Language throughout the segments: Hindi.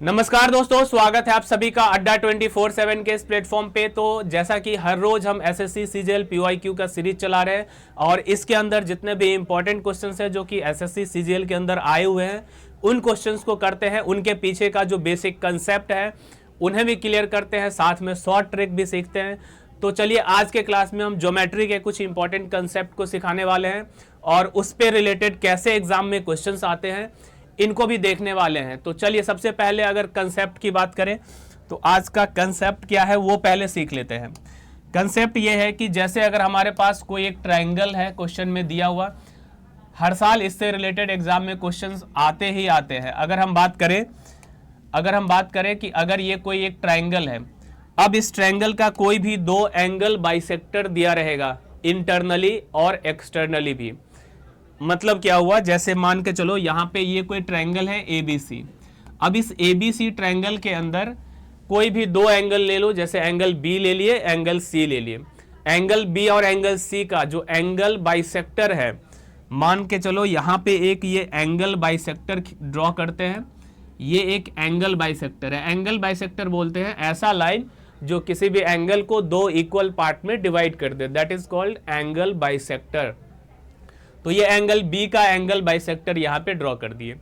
नमस्कार दोस्तों, स्वागत है आप सभी का अड्डा 24/7 के इस प्लेटफॉर्म पे। तो जैसा कि हर रोज हम एसएससी सीजीएल पीवाईक्यू का सीरीज चला रहे हैं और इसके अंदर जितने भी इंपॉर्टेंट क्वेश्चंस हैं जो कि एसएससी सीजीएल के अंदर आए हुए हैं उन क्वेश्चंस को करते हैं, उनके पीछे का जो बेसिक कंसेप्ट है उन्हें भी क्लियर करते हैं, साथ में शॉर्ट ट्रिक भी सीखते हैं। तो चलिए आज के क्लास में हम ज्योमेट्री के कुछ इंपॉर्टेंट कंसेप्ट को सिखाने वाले हैं और उस पे रिलेटेड कैसे एग्जाम में क्वेश्चंस आते हैं इनको भी देखने वाले हैं। तो चलिए सबसे पहले अगर कंसेप्ट की बात करें तो आज का कंसेप्ट क्या है वो पहले सीख लेते हैं। कंसेप्ट ये है कि जैसे अगर हमारे पास कोई एक ट्रायंगल है क्वेश्चन में दिया हुआ, हर साल इससे रिलेटेड एग्जाम में क्वेश्चंस आते ही आते हैं। अगर हम बात करें कि अगर ये कोई एक ट्रायंगल है, अब इस ट्रायंगल का कोई भी दो एंगल बाइसेक्टर दिया रहेगा, इंटरनली और एक्सटर्नली भी। मतलब क्या हुआ, जैसे मान के चलो यहाँ पे ये कोई ट्रायंगल है ABC। अब इस ABC ट्रायंगल के अंदर कोई भी दो एंगल ले लो, जैसे एंगल B ले लिए, एंगल C ले लिए। एंगल B और एंगल C का जो एंगल बाइसेक्टर है, मान के चलो यहाँ पे एक ये एंगल बाइसेक्टर ड्रॉ करते हैं। ये एक एंगल बाइसेक्टर है। एंगल बाइसेक्टर बोलते हैं ऐसा लाइन जो किसी भी एंगल को दो इक्वल पार्ट में डिवाइड कर दे, that is called angle bisector. तो ये एंगल B का एंगल बाइसेक्टर यहाँ पे ड्रॉ कर दिए।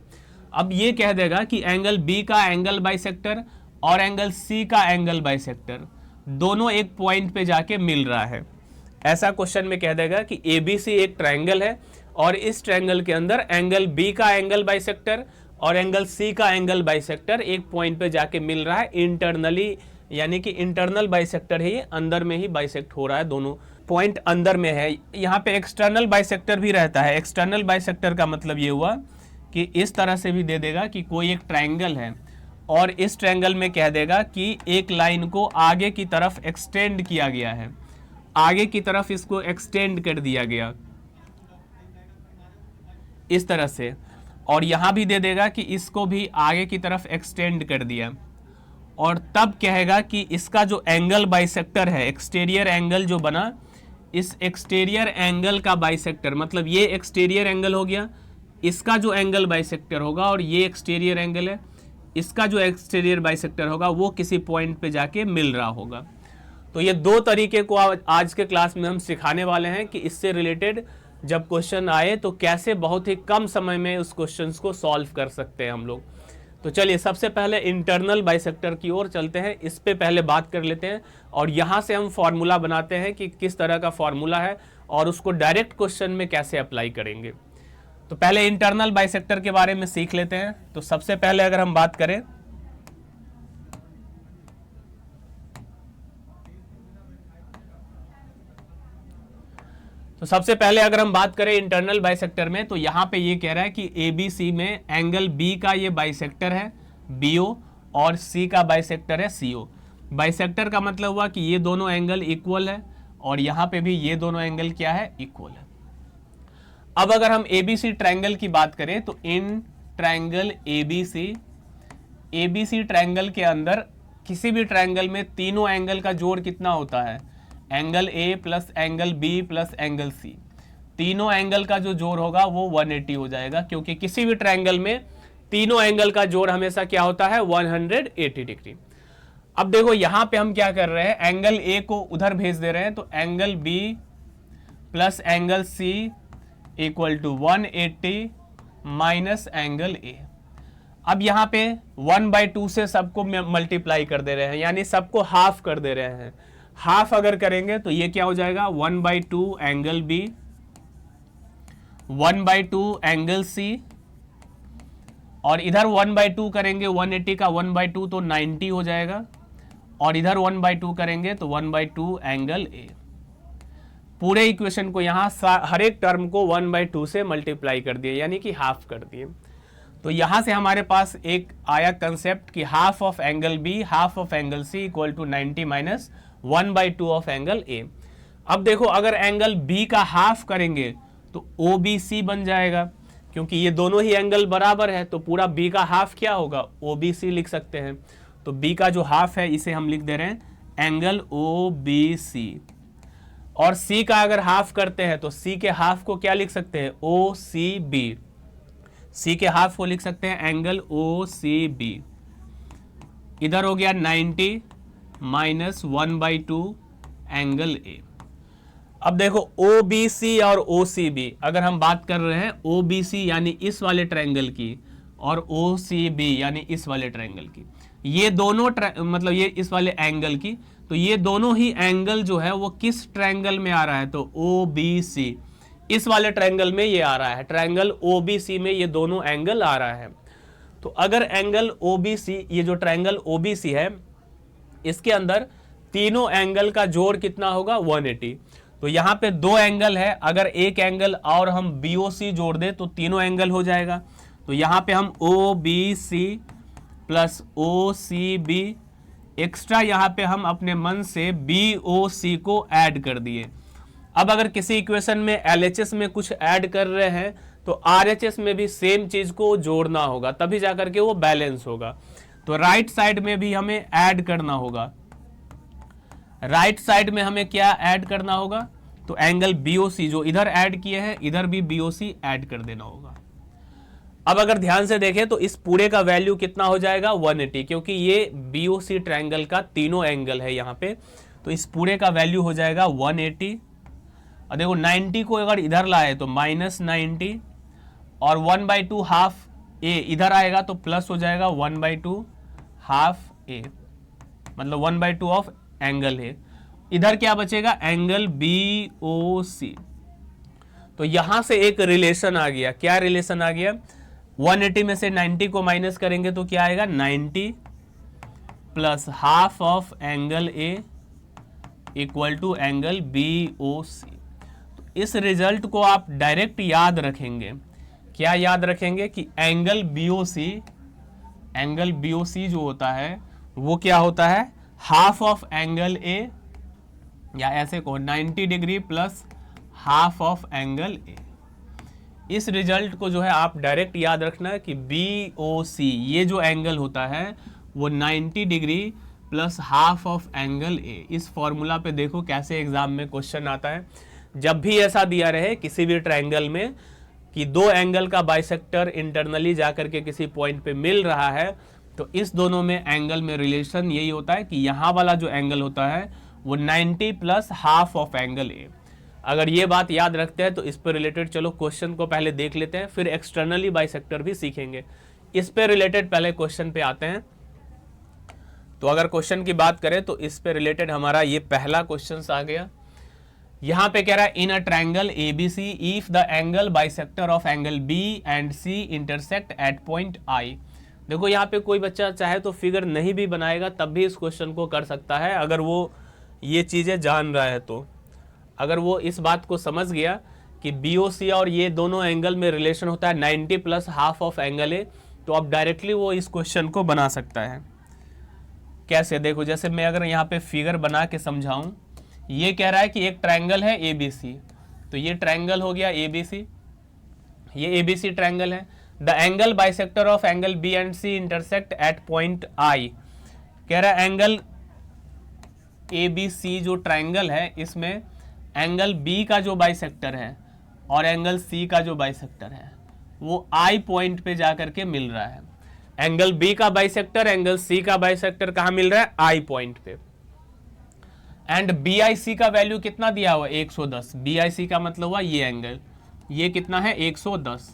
अब ये कह देगा कि एंगल B का एंगल बाइसेक्टर और एंगल C का एंगल बाइसेक्टर दोनों एक पॉइंट पे जाके मिल रहा है। ऐसा क्वेश्चन में कह देगा कि ABC एक ट्रायंगल है और इस ट्रायंगल के अंदर एंगल B का एंगल बाइसेक्टर और एंगल C का एंगल बाइसेक्टर एक पॉइंट पे जाके मिल रहा है इंटरनली, यानी कि इंटरनल बाइसेक्टर है, ये अंदर में ही बाइसेक्ट हो रहा है, दोनों पॉइंट अंदर में है। यहाँ पे एक्सटर्नल बाइसेक्टर भी रहता है। एक्सटर्नल बाइसेक्टर का मतलब ये हुआ कि इस तरह से भी दे देगा कि कोई एक ट्रायंगल है और इस ट्रायंगल में कह देगा कि एक लाइन को आगे की तरफ एक्सटेंड किया गया है, आगे की तरफ इसको एक्सटेंड कर दिया गया इस तरह से, और यहाँ भी दे देगा कि इसको भी आगे की तरफ एक्सटेंड कर दिया, और तब कहेगा कि इसका जो एंगल बाइसेक्टर है, एक्सटीरियर एंगल जो बना, इस एक्सटीरियर एंगल का बाइसेक्टर, मतलब ये एक्सटीरियर एंगल हो गया, इसका जो एंगल बाइसेक्टर होगा, और ये एक्सटीरियर एंगल है, इसका जो एक्सटीरियर बाइसेक्टर होगा वो किसी पॉइंट पे जाके मिल रहा होगा। तो ये दो तरीके को आज के क्लास में हम सिखाने वाले हैं कि इससे रिलेटेड जब क्वेश्चन आए तो कैसे बहुत ही कम समय में उस क्वेश्चन को सॉल्व कर सकते हैं हम लोग। तो चलिए सबसे पहले इंटरनल बाइसेक्टर की ओर चलते हैं, इस पे पहले बात कर लेते हैं और यहाँ से हम फॉर्मूला बनाते हैं कि किस तरह का फॉर्मूला है और उसको डायरेक्ट क्वेश्चन में कैसे अप्लाई करेंगे। तो पहले इंटरनल बाइसेक्टर के बारे में सीख लेते हैं। तो सबसे पहले अगर हम बात करें इंटरनल बाइसेक्टर में, तो यहाँ पे ये कह रहा है कि ABC में एंगल B का ये बाइसेक्टर है BO और C का बाइसेक्टर है CO। बाइसेक्टर का मतलब हुआ कि ये दोनों एंगल इक्वल है और यहाँ पे भी ये दोनों एंगल क्या है, इक्वल है। अब अगर हम ABC ट्रायंगल की बात करें तो इन ट्रायंगल ABC ट्रायंगल के अंदर किसी भी ट्रायंगल में तीनों एंगल का जोड़ कितना होता है, angle A plus angle B plus angle C। तीनों एंगल का जो जोड़ होगा वो 180 हो जाएगा, क्योंकि किसी भी ट्रायंगल में तीनों एंगल का जोड़ हमेशा क्या होता है, 180 डिग्री। अब देखो यहाँ पे हम क्या कर रहे हैं, एंगल A को उधर भेज दे रहे हैं, तो angle B plus angle C equal to 180 minus angle A। अब यहाँ पे 1/2 से सबको मल्टीप्लाई कर दे रहे हैं, यानी सबको हाफ कर दे रहे हैं। हाफ अगर करेंगे तो ये क्या हो जाएगा, 1/2 एंगल B, 1/2 एंगल C, और इधर 1/2 करेंगे 180 का 1/2 तो 90 हो जाएगा, और इधर 1/2 करेंगे तो 1/2 एंगल A। पूरे इक्वेशन को यहाँ हर एक टर्म को 1/2 से मल्टीप्लाई कर दिए, यानी कि हाफ कर दिए। तो यहाँ से हमारे पास एक आया कंसेप्ट कि half of angle B half of angle C equal to 90 minus 1/2 of angle A। अब देखो अगर एंगल B का हाफ करेंगे तो OBC बन जाएगा, क्योंकि ये दोनों ही एंगल बराबर है, तो पूरा B का हाफ क्या होगा, OBC लिख सकते हैं। तो B का जो हाफ है इसे हम लिख दे रहे हैं एंगल OBC, और C का अगर हाफ करते हैं तो C के हाफ को क्या लिख सकते हैं, OCB। C के हाफ को लिख सकते हैं एंगल OCB। इधर हो गया 90 माइनस 1/2 एंगल ए। अब देखो OBC और OCB, अगर हम बात कर रहे हैं OBC यानी इस वाले ट्रायंगल की और OCB यानी इस वाले ट्रायंगल की, ये दोनों मतलब ये इस वाले एंगल की, तो ये दोनों ही एंगल जो है वो किस ट्रायंगल में आ रहा है, तो OBC, इस वाले ट्रायंगल में ये आ रहा है, ट्रायंगल OBC में ये दोनों एंगल आ रहा है। तो अगर एंगल OBC, ये जो ट्रायंगल OBC है, इसके अंदर तीनों एंगल का जोड़ कितना होगा, 180। तो यहाँ पे दो एंगल है, अगर एक एंगल और हम BOC जोड़ दें तो तीनों एंगल हो जाएगा। तो यहाँ पे हम OBC प्लस OCB एक्स्ट्रा यहाँ पे हम अपने मन से BOC को ऐड कर दिए। अब अगर किसी इक्वेशन में LHS में कुछ ऐड कर रहे हैं तो RHS में भी सेम चीज को जोड़ना होगा, तभी जाकर के वो बैलेंस होगा। तो राइट साइड में भी हमें ऐड करना होगा, राइट साइड में हमें क्या ऐड करना होगा, तो एंगल BOC जो इधर ऐड किए हैं इधर भी BOC ऐड कर देना होगा। अब अगर ध्यान से देखें तो इस पूरे का वैल्यू कितना हो जाएगा, 180, क्योंकि ये BOC ट्रायंगल का तीनों एंगल है यहाँ पे, तो इस पूरे का वैल्यू हो जाएगा 180। और देखो 90 को अगर इधर लाए तो माइनस 90 और 1/2 हाफ ए इधर आएगा तो प्लस हो जाएगा 1/2 हाफ ए, मतलब 1/2 ऑफ एंगल है। इधर क्या बचेगा, एंगल BOC। तो यहां से एक रिलेशन आ गया, क्या रिलेशन आ गया, 180 में से 90 को माइनस करेंगे तो क्या आएगा, 90 plus half of angle A equal to angle BOC। तो इस रिजल्ट को आप डायरेक्ट याद रखेंगे, क्या याद रखेंगे कि एंगल BOC जो होता है वो क्या होता है, हाफ ऑफ एंगल ए, या ऐसे को 90 degree plus half of angle ए। इस रिजल्ट को जो है आप डायरेक्ट याद रखना है कि BOC ये जो एंगल होता है वो 90 degree plus half of angle ए। इस फॉर्मूला पे देखो कैसे एग्जाम में क्वेश्चन आता है, जब भी ऐसा दिया रहे किसी भी ट्रायंगल में कि दो एंगल का बाइसेक्टर इंटरनली जाकर के किसी पॉइंट पे मिल रहा है, तो इस दोनों में एंगल में रिलेशन यही होता है कि यहाँ वाला जो एंगल होता है वो 90 प्लस हाफ ऑफ एंगल ए। अगर ये बात याद रखते हैं तो इस पर रिलेटेड चलो क्वेश्चन को पहले देख लेते हैं, फिर एक्सटर्नली बाइसेक्टर भी सीखेंगे। इस पे रिलेटेड पहले क्वेश्चन पे आते हैं। तो अगर क्वेश्चन की बात करें तो इस पे रिलेटेड हमारा ये पहला क्वेश्चन आ गया। यहां पे कह रहा है in a triangle ABC if the angle bisector of angle B and C intersect at point I। देखो यहाँ पे कोई बच्चा चाहे तो फिगर नहीं भी बनाएगा तब भी इस क्वेश्चन को कर सकता है, अगर वो ये चीजें जान रहा है। तो अगर वो इस बात को समझ गया कि BOC और ये दोनों एंगल में रिलेशन होता है 90 प्लस हाफ ऑफ एंगल ए, तो अब डायरेक्टली वो इस क्वेश्चन को बना सकता है। कैसे, देखो जैसे मैं अगर यहाँ पे फिगर बना के समझाऊं, ये कह रहा है कि एक ट्रायंगल है ABC, तो ये ट्रायंगल हो गया ABC, ये ABC ट्रायंगल है। The angle bisector of angle B and C intersect at point I। कह रहा है एंगल ABC जो ट्रायंगल है इसमें एंगल B का जो बाइसेक्टर है और एंगल C का जो बाइसेक्टर है वो I पॉइंट पे जाकर के मिल रहा है। एंगल B का बाइसेक्टर एंगल C का बाइसेक्टर कहाँ मिल रहा है, I पॉइंट पे। एंड BIC का वैल्यू कितना दिया हुआ, 110। BIC का मतलब हुआ ये एंगल, ये कितना है 110,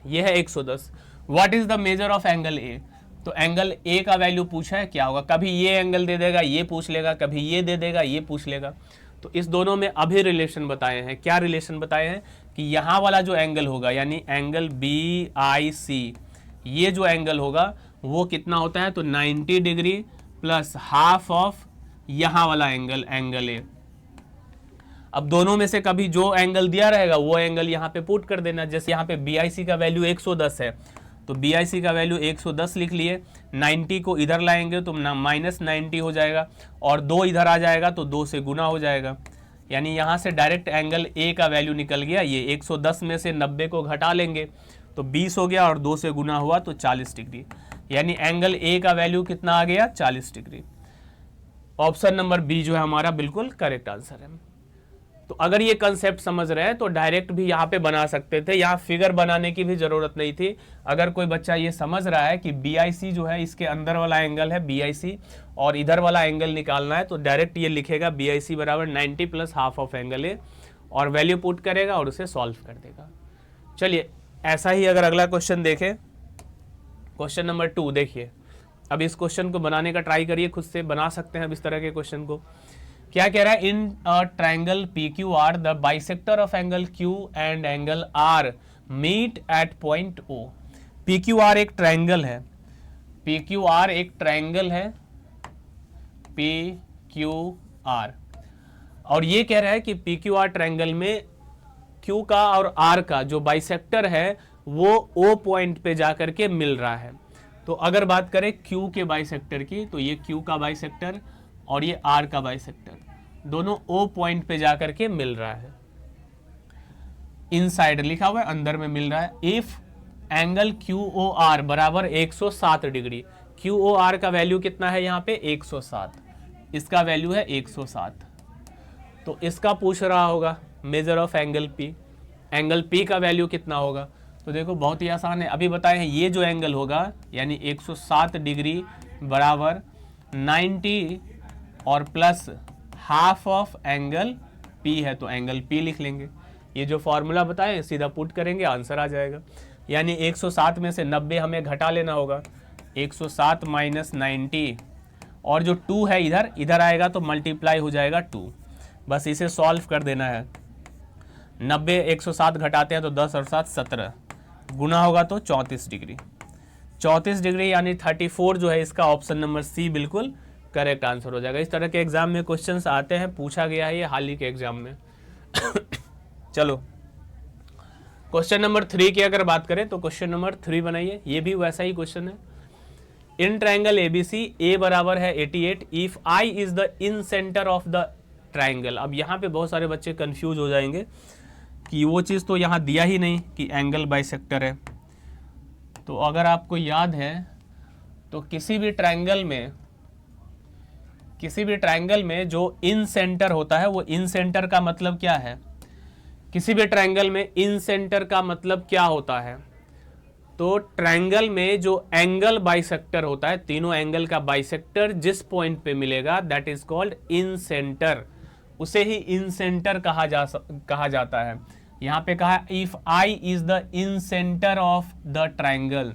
ये है 110। What is the measure of angle A। तो एंगल A का वैल्यू पूछा है, क्या होगा, कभी ये एंगल दे देगा ये पूछ लेगा, कभी ये दे देगा ये पूछ लेगा। तो इस दोनों में अभी रिलेशन बताए हैं, क्या रिलेशन बताए हैं कि यहाँ वाला जो एंगल होगा यानी एंगल BIC, ये जो एंगल होगा वो कितना होता है, तो 90 डिग्री प्लस हाफ ऑफ यहाँ वाला एंगल A। अब दोनों में से कभी जो एंगल दिया रहेगा वो एंगल यहाँ पे पुट कर देना। जैसे यहाँ पे BIC का वैल्यू 110 है तो BIC का वैल्यू 110 लिख लिए, 90 को इधर लाएंगे तो माइनस 90 हो जाएगा और 2 इधर आ जाएगा तो 2 से गुना हो जाएगा, यानी यहाँ से डायरेक्ट एंगल A का वैल्यू निकल गया। ये 110 में से 90 को घटा लेंगे तो 20 हो गया और 2 से गुना हुआ तो 40 डिग्री, यानी एंगल A का वैल्यू कितना आ गया, 40 डिग्री। ऑप्शन नंबर बी जो है हमारा बिल्कुल करेक्ट आंसर है। तो अगर ये कंसेप्ट समझ रहे हैं तो डायरेक्ट भी यहाँ पे बना सकते थे, यहाँ फिगर बनाने की भी जरूरत नहीं थी। अगर कोई बच्चा ये समझ रहा है कि BIC जो है इसके अंदर वाला एंगल है BIC और इधर वाला एंगल निकालना है, तो डायरेक्ट ये लिखेगा BIC बराबर 90 प्लस हाफ ऑफ एंगल ए और वैल्यू पुट करेगा और उसे सॉल्व कर देगा। चलिए ऐसा ही अगर अगला क्वेश्चन देखें, क्वेश्चन नंबर 2 देखिए। अब इस क्वेश्चन को बनाने का ट्राई करिए, खुद से बना सकते हैं अब इस तरह के क्वेश्चन को। क्या कह रहा है, in triangle PQR the bisector of angle Q and angle R meet at point O। PQR एक ट्राइंगल है, PQR एक ट्राइंगल है, PQR, और ये कह रहा है कि PQR ट्राइंगल में Q का और R का जो बाइसेक्टर है वो O पॉइंट पे जाकर के मिल रहा है। तो अगर बात करें Q के बाइसेक्टर की, तो ये Q का बाइसेक्टर और ये R का बाइसेक्टर दोनों O पॉइंट पे जाकर के मिल रहा है। इनसाइड लिखा हुआ है, अंदर में मिल रहा है। इफ एंगल QOR बराबर 107 डिग्री, QOR का वैल्यू कितना है यहाँ पे 107, इसका वैल्यू है 107, तो इसका पूछ रहा होगा measure of angle P। Angle P का वैल्यू कितना होगा, तो देखो बहुत ही आसान है, अभी बताए हैं। ये जो एंगल होगा यानी 107 डिग्री बराबर 90 और plus half of angle P है, तो एंगल P लिख लेंगे। ये जो फॉर्मूला बताएं सीधा पुट करेंगे, आंसर आ जाएगा। यानी 107 में से 90 हमें घटा लेना होगा, 107 माइनस 90 और जो 2 है इधर इधर आएगा तो मल्टीप्लाई हो जाएगा 2। बस इसे सॉल्व कर देना है। 90 107 घटाते हैं तो 10 और 7 17, गुना होगा तो 34 डिग्री। 34 डिग्री यानी 34 जो है इसका ऑप्शन नंबर C बिल्कुल करेक्ट आंसर हो जाएगा। इस तरह के एग्जाम में क्वेश्चंस आते हैं, पूछा गया है ये हाल ही के एग्जाम में। चलो क्वेश्चन नंबर 3 की अगर बात करें तो क्वेश्चन नंबर 3 बनाइए, ये भी वैसा ही क्वेश्चन है। इन ट्राइंगल ABC A बराबर है 88 if I is the in centre of the triangle. अब यहाँ पे बहुत सारे बच्चे कंफ्यूज हो जाएंगे कि वो चीज़ तो यहाँ दिया ही नहीं कि एंगल बाइसेक्टर है। तो अगर आपको याद है तो किसी भी ट्राइंगल में जो इन सेंटर होता है, वो इन सेंटर का मतलब क्या है, किसी भी ट्राइंगल में इन सेंटर का मतलब क्या होता है, तो ट्राइंगल में जो एंगल बाइसेक्टर होता है, तीनों एंगल का बाइसेक्टर जिस पॉइंट पे मिलेगा that is called in centre, उसे ही इन सेंटर कहा जाता है। यहां पे कहा if I is the in centre of the triangle,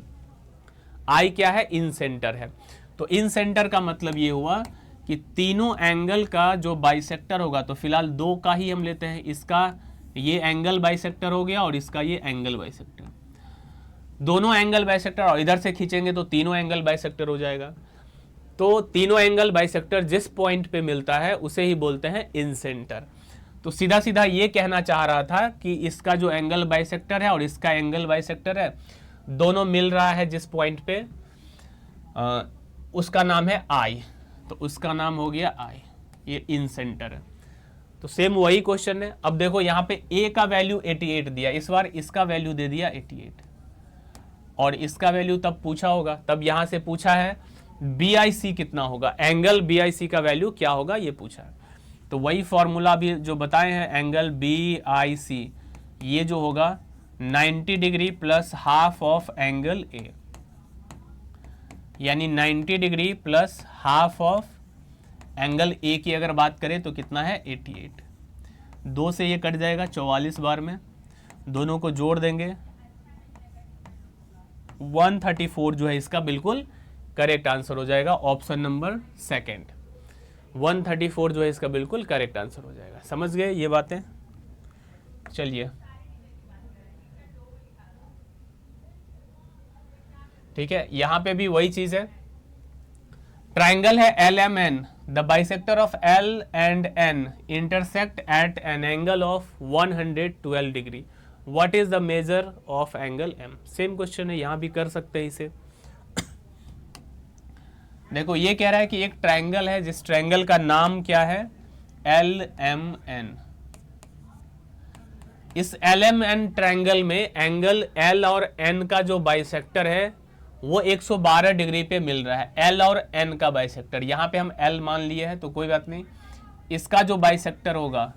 I क्या है, इन सेंटर है। तो इन सेंटर का मतलब ये हुआ कि तीनों एंगल का जो बाइसेक्टर होगा, तो फिलहाल 2 का ही हम लेते हैं, इसका ये एंगल बाइसेक्टर हो गया और इसका ये एंगल बाइसेक्टर, दोनों एंगल बाइसेक्टर, और इधर से खींचेंगे तो तीनों एंगल बाइसेक्टर हो जाएगा। तो तीनों एंगल बाइसेक्टर जिस पॉइंट पे मिलता है उसे ही बोलते हैं इन सेंटर। तो सीधा सीधा ये कहना चाह रहा था कि इसका जो एंगल बाइसेक्टर है और इसका एंगल बाइसेक्टर है, दोनों मिल रहा है जिस पॉइंट पे, उसका नाम है I, तो उसका नाम हो गया I, ये इन सेंटर है। तो सेम वही क्वेश्चन है। अब देखो यहाँ पे A का वैल्यू 88 दिया, इस बार इसका वैल्यू दे दिया 88 और इसका वैल्यू तब पूछा होगा, तब यहाँ से पूछा है BIC कितना होगा, एंगल BIC का वैल्यू क्या होगा ये पूछा है। तो वही फॉर्मूला भी जो बताए हैं, एंगल BIC ये जो होगा 90 degree plus half of angle A, यानी 90 degree plus half of angle A की अगर बात करें तो कितना है 88। 2 से ये कट जाएगा 44 बार में, दोनों को जोड़ देंगे 134 जो है इसका बिल्कुल करेक्ट आंसर हो जाएगा। ऑप्शन नंबर 2 134 जो है इसका बिल्कुल करेक्ट आंसर हो जाएगा। समझ गए ये बातें? चलिए ठीक है, यहां पे भी वही चीज है। ट्राइंगल है LMN, the bisector of L and N intersect at an angle of 112 degree, what is the measure of angle M। Same question है, यहां भी कर सकते हैं इसे। देखो ये कह रहा है कि एक ट्राइंगल है जिस ट्राइंगल का नाम क्या है LMN। इस LMN ट्राइंगल में एंगल L और N का जो बाइसेक्टर है वो 112 डिग्री पे मिल रहा है, L और N का बाइसेक्टर। यहाँ पे हम L मान लिए हैं तो कोई बात नहीं, इसका जो बाइसेक्टर होगा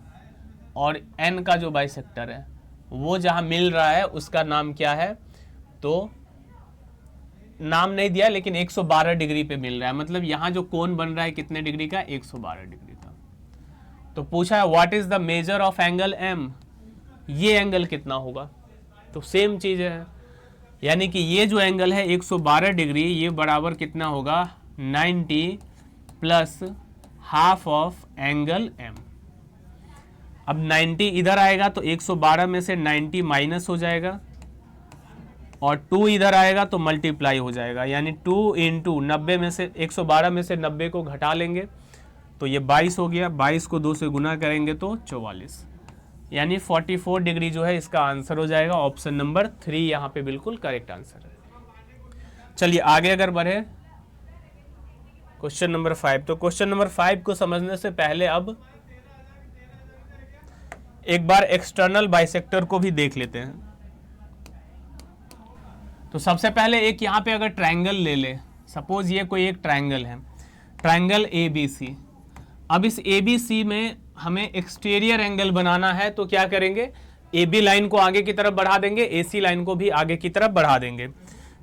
और n का जो बाइसेक्टर है वो जहां मिल रहा है उसका नाम क्या है, तो नाम नहीं दिया लेकिन 112 डिग्री पे मिल रहा है, मतलब यहां जो कोण बन रहा है कितने डिग्री का, 112 डिग्री का। तो पूछा है what is the measure of angle m, ये एंगल कितना होगा, तो सेम चीज है, यानी कि ये जो एंगल है 112 डिग्री ये बराबर कितना होगा 90 plus half of angle m। अब 90 इधर आएगा तो 112 में से 90 माइनस हो जाएगा और 2 इधर आएगा तो मल्टीप्लाई हो जाएगा, यानी 2 इंटू 90 में से 112 में से 90 को घटा लेंगे तो ये 22 हो गया, 22 को 2 से गुना करेंगे तो 44, यानी 44 डिग्री जो है इसका आंसर हो जाएगा। ऑप्शन नंबर 3 यहाँ पे बिल्कुल करेक्ट आंसर है। चलिए आगे अगर बढ़े क्वेश्चन नंबर 5, तो क्वेश्चन नंबर 5 को समझने से पहले अब एक बार एक्सटर्नल बाइसेक्टर को भी देख लेते हैं। तो सबसे पहले एक यहाँ पे अगर ट्रायंगल ले ले, सपोज ये कोई एक ट्रायंगल है, ट्रायंगल ABC। अब इस ABC में हमें एक्सटीरियर एंगल बनाना है तो क्या करेंगे, AB लाइन को आगे की तरफ बढ़ा देंगे, AC लाइन को भी आगे की तरफ बढ़ा देंगे।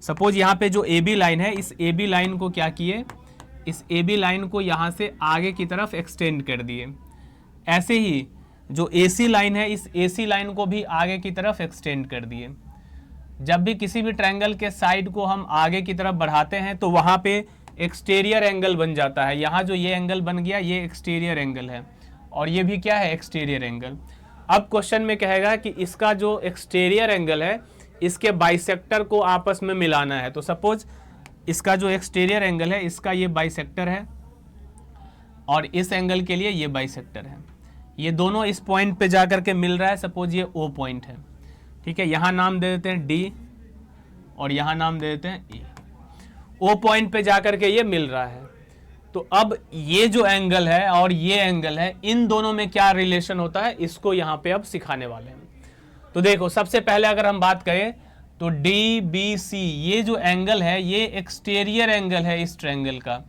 सपोज यहाँ पे जो AB लाइन है, इस AB लाइन को क्या किए, इस AB लाइन को यहाँ से आगे की तरफ एक्सटेंड कर दिए। ऐसे ही जो AC लाइन है, इस AC लाइन को भी आगे की तरफ एक्सटेंड कर दिए। जब भी किसी भी ट्रायंगल के साइड को हम आगे की तरफ बढ़ाते हैं तो वहाँ पे एक्सटीरियर एंगल बन जाता है। यहाँ जो ये एंगल बन गया ये एक्सटीरियर एंगल है और ये भी क्या है, एक्सटीरियर एंगल। अब क्वेश्चन में कहेगा कि इसका जो एक्सटीरियर एंगल है इसके बाइसेक्टर को आपस में मिलाना है। तो सपोज इसका जो एक्सटीरियर एंगल है इसका ये बाइसेक्टर है और इस एंगल के लिए ये बाइसेक्टर है, ये दोनों इस पॉइंट पे जाकर के मिल रहा है। सपोज ये O पॉइंट है, ठीक है, यहाँ नाम दे देते हैं D और यहाँ नाम दे देते हैं E। O पॉइंट पे जाकर के ये मिल रहा है। तो अब ये जो एंगल है और ये एंगल है, इन दोनों में क्या रिलेशन होता है, इसको यहाँ पे अब सिखाने वाले हैं। तो देखो सबसे पहले अगर हम बात करें तो DBC ये जो एंगल है ये एक्सटीरियर एंगल है इस ट्रायंगल का,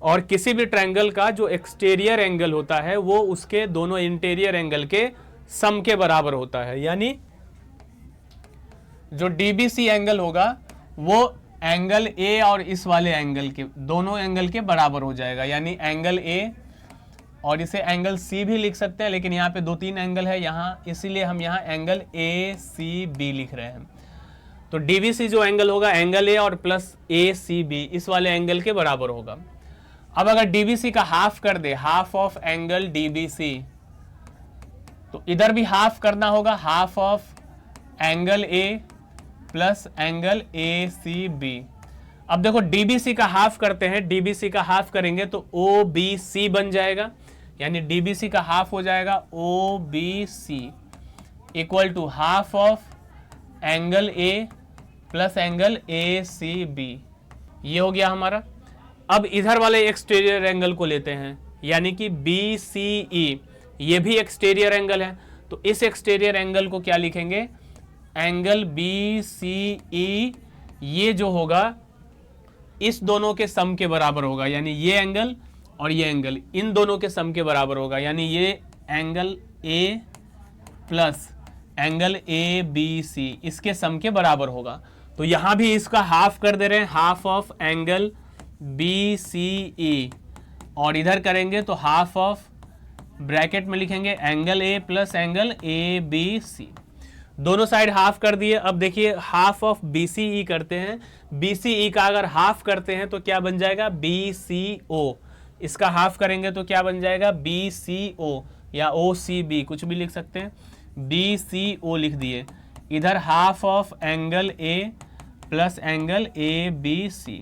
और किसी भी ट्रायंगल का जो एक्सटीरियर एंगल होता है वो उसके दोनों इंटीरियर एंगल के सम के बराबर होता है। यानी जो DBC एंगल होगा वो एंगल A और इस वाले एंगल के दोनों एंगल के बराबर हो जाएगा। यानी एंगल A, और इसे एंगल C भी लिख सकते हैं, लेकिन यहाँ पे 2-3 एंगल है यहाँ, इसीलिए हम यहाँ एंगल ACB लिख रहे हैं। तो DBC जो एंगल होगा एंगल A और प्लस ACB इस वाले एंगल के बराबर होगा। अब अगर DBC का हाफ कर दे, हाफ ऑफ एंगल DBC, तो इधर भी हाफ करना होगा, half of angle A plus angle ACB। अब देखो DBC का हाफ करते हैं, DBC का हाफ करेंगे तो OBC बन जाएगा, यानी DBC का हाफ हो जाएगा OBC equal to half of angle A plus angle ACB। ये हो गया हमारा। अब इधर वाले एक्सटीरियर एंगल को लेते हैं, यानी कि BCE, ये भी एक्सटीरियर एंगल है, तो इस एक्सटीरियर एंगल को क्या लिखेंगे, एंगल BCE, ये जो होगा इस दोनों के सम के बराबर होगा, यानी ये एंगल और ये एंगल इन दोनों के सम के बराबर होगा, यानी ये angle A plus angle ABC इसके सम के बराबर होगा। तो यहां भी इसका हाफ कर दे रहे हैं, हाफ ऑफ एंगल BCE, और इधर करेंगे तो हाफ ऑफ, ब्रैकेट में लिखेंगे angle A plus angle ABC। दोनों साइड हाफ कर दिए। अब देखिए हाफ ऑफ BCE करते हैं, BCE का अगर हाफ करते हैं तो क्या बन जाएगा, BCO। इसका हाफ करेंगे तो क्या बन जाएगा, BCO या OCB, कुछ भी लिख सकते हैं, BCO लिख दिए। इधर half of angle A plus angle ABC।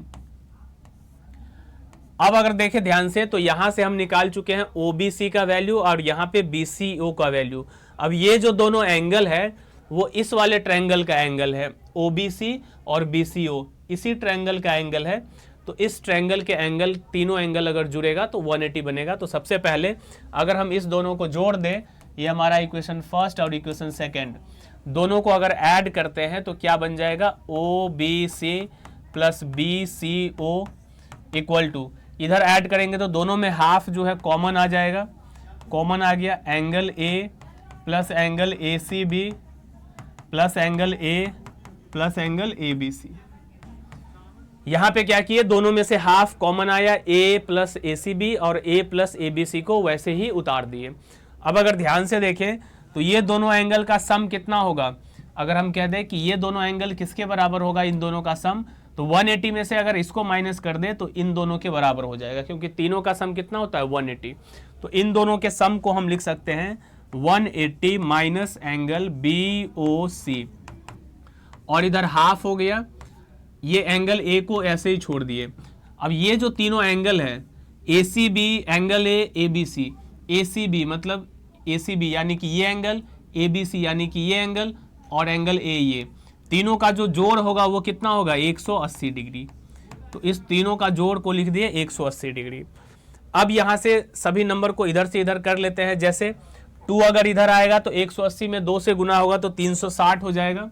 अब अगर देखें ध्यान से तो यहां से हम निकाल चुके हैं OBC का वैल्यू और यहां पे BCO का वैल्यू। अब ये जो दोनों एंगल है वो इस वाले ट्रायंगल का एंगल है, OBC और BCO इसी ट्रायंगल का एंगल है। तो इस ट्रायंगल के एंगल, तीनों एंगल अगर जुड़ेगा तो 180 बनेगा। तो सबसे पहले अगर हम इस दोनों को जोड़ दें, ये हमारा इक्वेशन फर्स्ट और इक्वेशन सेकंड, दोनों को अगर ऐड करते हैं तो क्या बन जाएगा, OBC plus BCO equal to, इधर ऐड करेंगे तो दोनों में हाफ जो है कॉमन आ जाएगा, कॉमन आ गया, angle A plus angle ACB plus angle A plus angle ABC। यहां पे क्या किए, दोनों में से हाफ कॉमन आया, A प्लस ACB और A प्लस ABC को वैसे ही उतार दिए। अब अगर ध्यान से देखें तो ये दोनों एंगल का सम कितना होगा, अगर हम कह दें कि ये दोनों एंगल किसके बराबर होगा, इन दोनों का सम, तो 180 में से अगर इसको माइनस कर दे तो इन दोनों के बराबर हो जाएगा, क्योंकि तीनों का सम कितना होता है 180। तो इन दोनों के सम को हम लिख सकते हैं 180 माइनस एंगल BOC, और इधर हाफ हो गया, ये एंगल A को ऐसे ही छोड़ दिए। अब ये जो तीनों एंगल है ACB, angle A, ABC, ACB मतलब ACB यानी कि ये एंगल, ABC यानी कि ये एंगल, और एंगल A, ये तीनों का जो जोड़ होगा वो कितना होगा 180 डिग्री। तो इस तीनों का जोड़ को लिख दिए 180 डिग्री। अब यहां से सभी नंबर को इधर से इधर कर लेते हैं। जैसे 2 अगर इधर आएगा तो 180 में 2 से गुना होगा तो 360 हो जाएगा,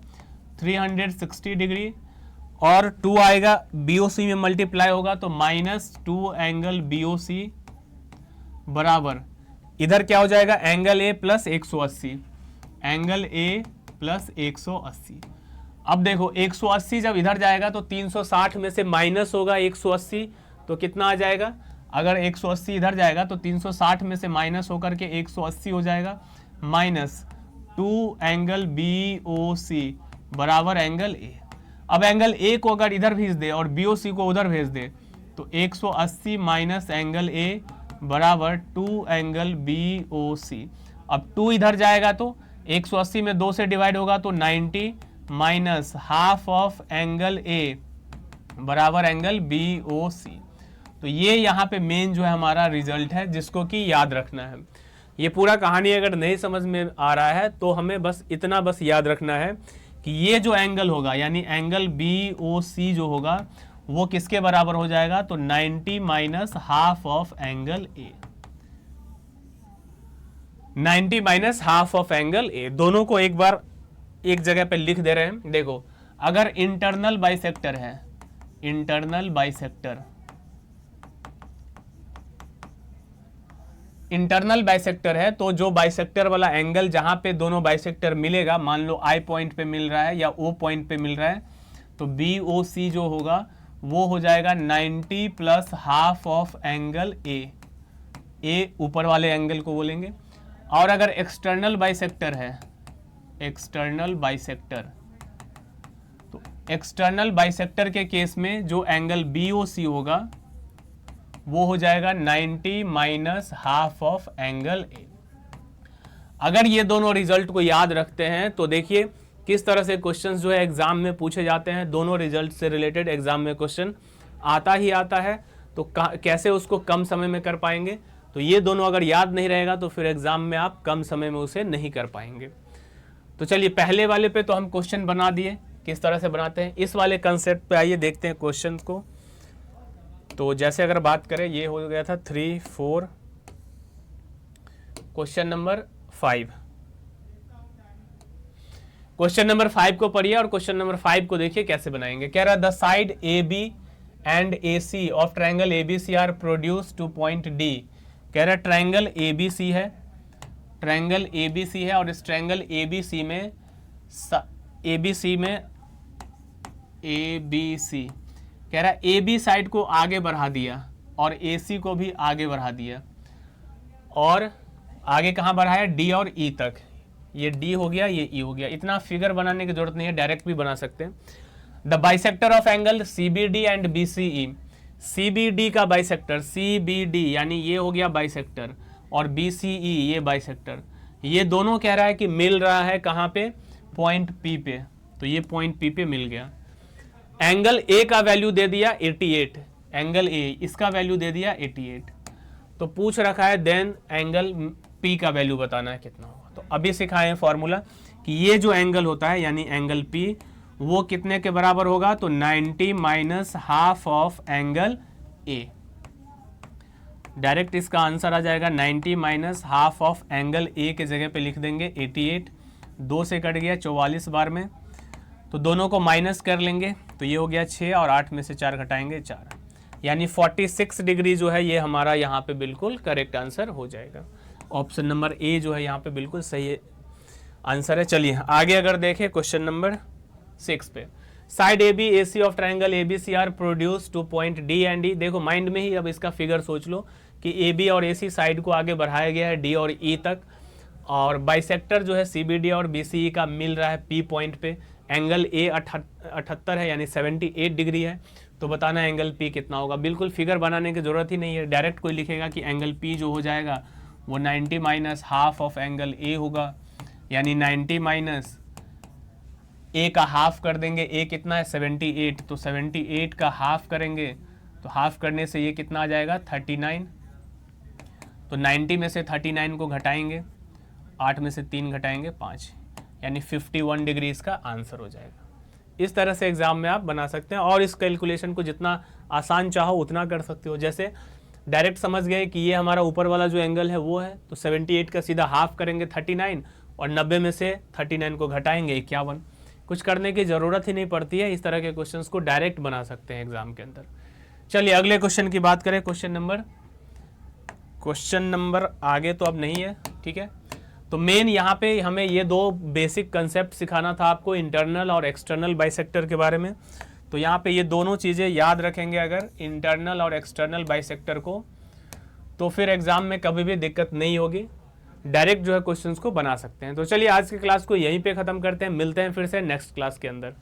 360 डिग्री, और 2 आएगा BOC में मल्टीप्लाई होगा तो -2 एंगल BOC बराबर इधर क्या हो जाएगा angle A plus 180, angle A plus 180। अब देखो 180 जब इधर जाएगा तो 360 में से माइनस होगा 180 तो कितना आ जाएगा, अगर 180 इधर जाएगा तो 360 में से माइनस होकर के 180 हो जाएगा, -2 एंगल BOC बराबर एंगल A। अब एंगल A को अगर इधर भेज दे और BOC को उधर भेज दे तो 180 माइनस एंगल A बराबर 2 एंगल BOC। अब 2 इधर जाएगा तो 180 में 2 से डिवाइड होगा तो 90 minus half of angle A बराबर एंगल BOC। तो ये यहाँ पे मेन जो है हमारा रिजल्ट है, जिसको कि याद रखना है। ये पूरा कहानी अगर नहीं समझ में आ रहा है तो हमें बस इतना बस याद रखना है कि ये जो एंगल होगा यानी एंगल BOC जो होगा वो किसके बराबर हो जाएगा, तो 90 minus half of angle A, 90 minus half of angle A। दोनों को एक बार एक जगह पे लिख दे रहे हैं। देखो अगर इंटरनल बाइसेक्टर है, इंटरनल बाइसेक्टर, इंटरनल बाइसेक्टर है तो जो बाइसेक्टर वाला एंगल जहां पे दोनों बाइसेक्टर मिलेगा, मान लो I पॉइंट पे मिल रहा है या O पॉइंट पे मिल रहा है, तो BOC जो होगा वो हो जाएगा 90 plus half of angle A, A ऊपर वाले एंगल को बोलेंगे। और अगर एक्सटर्नल बाइसेक्टर है, एक्सटर्नल बाइसेक्टर, तो एक्सटर्नल बाइसेक्टर के केस में जो एंगल BOC होगा वो हो जाएगा 90 minus half of angle A। अगर ये दोनों रिजल्ट को याद रखते हैं तो देखिए किस तरह से क्वेश्चंस जो है एग्जाम में पूछे जाते हैं। दोनों रिजल्ट से रिलेटेड एग्जाम में क्वेश्चन आता ही आता है, तो कैसे उसको कम समय में कर पाएंगे। तो ये दोनों अगर याद नहीं रहेगा तो फिर एग्जाम में आप कम समय में उसे नहीं कर पाएंगे। तो चलिए पहले वाले पे तो हम क्वेश्चन बना दिए, किस तरह से बनाते हैं। इस वाले कंसेप्ट पे आइए देखते हैं क्वेश्चन को। तो जैसे अगर बात करें, ये हो गया था 3, 4, क्वेश्चन नंबर 5। क्वेश्चन नंबर 5 को पढ़िए और क्वेश्चन नंबर 5 को देखिए कैसे बनाएंगे। कह रहा the side AB and AC of triangle ABC are produce to point D। कह रहा ट्रायंगल ABC है, ट्रायंगल ABC है और इस ट्रायंगल ABC कह रहा है AB साइड को आगे बढ़ा दिया और AC को भी आगे बढ़ा दिया, और आगे कहाँ बढ़ाया D और E तक। ये D हो गया, ये E हो गया। इतना फिगर बनाने की जरूरत नहीं है, डायरेक्ट भी बना सकते हैं। The bisector of angle CBD and BCE, CBD का बाइसेक्टर, CBD यानी ये हो गया बाइसेक्टर, और BCE ये बाइसेक्टर, ये दोनों कह रहा है कि मिल रहा है कहाँ पे, पॉइंट P पे। तो ये पॉइंट P पे मिल गया। एंगल A का वैल्यू दे दिया 88, एंगल A इसका वैल्यू दे दिया 88। तो पूछ रखा है देन एंगल P का वैल्यू बताना है कितना होगा। तो अभी सिखाए फॉर्मूला कि ये जो एंगल होता है यानी एंगल P वो कितने के बराबर होगा, तो 90 minus half of angle A। Direct इसका आंसर आ जाएगा 90 minus half of angle A के जगह पे लिख देंगे 88। 2 से कट गया 44 बार में, तो दोनों को माइनस कर लेंगे तो ये हो गया 6 और 8 में से 4 घटाएंगे 4, यानी 46 डिग्री जो है ये हमारा यहाँ पे बिल्कुल करेक्ट आंसर हो जाएगा। ऑप्शन नंबर A जो है यहाँ पे बिल्कुल सही आंसर है। चलिए आगे अगर देखें क्वेश्चन नंबर 6 पे, side A B A C of triangle A B C are produce to point D and E. देखो माइंड में ही अब इसका फिगर सोच लो कि ए बी और ए सी साइड को आगे बढ़ाया गया है डी और ई तक, और बाइसेक्टर जो है सी बी डी और बी सी ई का मिल रहा है पी पॉइंट पे, एंगल ए 78 है यानी 78 डिग्री है, तो बताना एंगल पी कितना होगा। बिल्कुल फिगर बनाने की जरूरत ही नहीं है, डायरेक्ट कोई लिखेगा कि एंगल पी जो हो जाएगा वो 90 माइनस हाफ ऑफ एंगल ए होगा, यानी 90 माइनस ए का हाफ कर देंगे, ए कितना है 78, तो 78 का हाफ करेंगे तो हाफ करने से ये कितना आ जाएगा 39, तो 90 में से 39 को घटाएंगे, 8 में से 3 घटाएंगे 5, यानी 51 डिग्री इसका आंसर हो जाएगा। इस तरह से एग्जाम में आप बना सकते हैं, और इस कैलकुलेशन को जितना आसान चाहो उतना कर सकते हो। जैसे डायरेक्ट समझ गए कि ये हमारा ऊपर वाला जो एंगल है वो है, तो 78 का सीधा हाफ करेंगे 39, और 90 में से 39 को घटाएंगे 51। कुछ करने की ज़रूरत ही नहीं पड़ती है, इस तरह के क्वेश्चंस को डायरेक्ट बना सकते हैं एग्जाम के अंदर। चलिए अगले क्वेश्चन की बात करें, क्वेश्चन नंबर आगे तो अब नहीं है, ठीक है। तो मेन यहाँ पे हमें ये दो बेसिक कंसेप्ट सिखाना था आपको, इंटरनल और एक्सटर्नल बाइसेक्टर के बारे में। तो यहाँ पे ये दोनों चीज़ें याद रखेंगे अगर इंटरनल और एक्सटर्नल बाइसेक्टर को, तो फिर एग्जाम में कभी भी दिक्कत नहीं होगी, डायरेक्ट जो है क्वेश्चंस को बना सकते हैं। तो चलिए आज की क्लास को यहीं पे ख़त्म करते हैं, मिलते हैं फिर से नेक्स्ट क्लास के अंदर।